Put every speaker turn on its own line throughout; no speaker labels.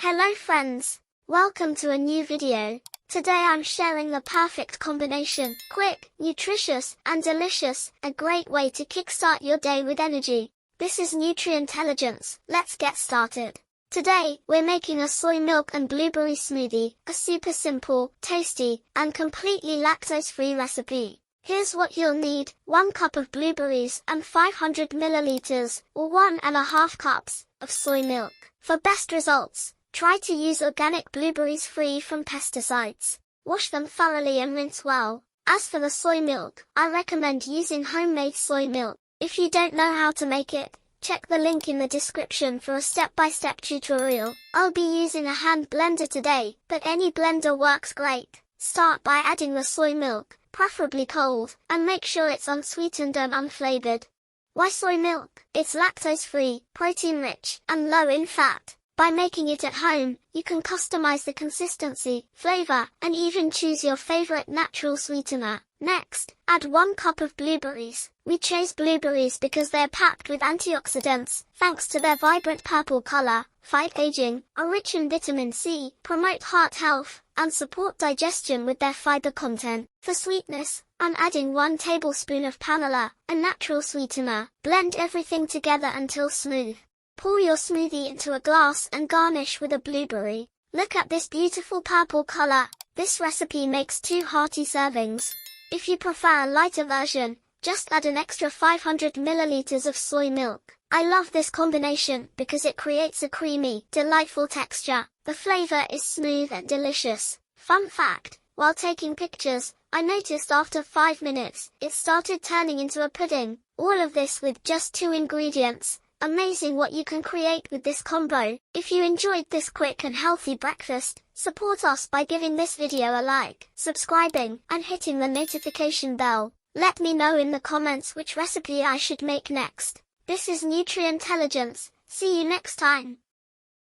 Hello friends, welcome to a new video. Today I'm sharing the perfect combination, quick, nutritious, and delicious, a great way to kickstart your day with energy. This is Nutri-Intelligence, let's get started. Today, we're making a soy milk and blueberry smoothie, a super simple, tasty, and completely lactose-free recipe. Here's what you'll need: 1 cup of blueberries and 500 milliliters, or 1.5 cups, of soy milk. For best results, try to use organic blueberries free from pesticides. Wash them thoroughly and rinse well. As for the soy milk, I recommend using homemade soy milk. If you don't know how to make it, check the link in the description for a step-by-step tutorial. I'll be using a hand blender today, but any blender works great. Start by adding the soy milk, preferably cold, and make sure it's unsweetened and unflavored. Why soy milk? It's lactose-free, protein-rich, and low in fat. By making it at home, you can customize the consistency, flavor, and even choose your favorite natural sweetener. Next, add 1 cup of blueberries. We chose blueberries because they're packed with antioxidants, thanks to their vibrant purple color, fight aging, are rich in vitamin C, promote heart health, and support digestion with their fiber content. For sweetness, I'm adding 1 tablespoon of vanilla, a natural sweetener. Blend everything together until smooth. Pour your smoothie into a glass and garnish with a blueberry. Look at this beautiful purple color. This recipe makes 2 hearty servings. If you prefer a lighter version, just add an extra 500 milliliters of soy milk. I love this combination because it creates a creamy, delightful texture. The flavor is smooth and delicious. Fun fact, while taking pictures, I noticed after 5 minutes, it started turning into a pudding. All of this with just 2 ingredients. Amazing what you can create with this combo. If you enjoyed this quick and healthy breakfast, support us by giving this video a like, subscribing, and hitting the notification bell. Let me know in the comments which recipe I should make next. This is Nutri-Intelligence. See you next time.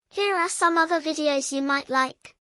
Here are some other videos you might like.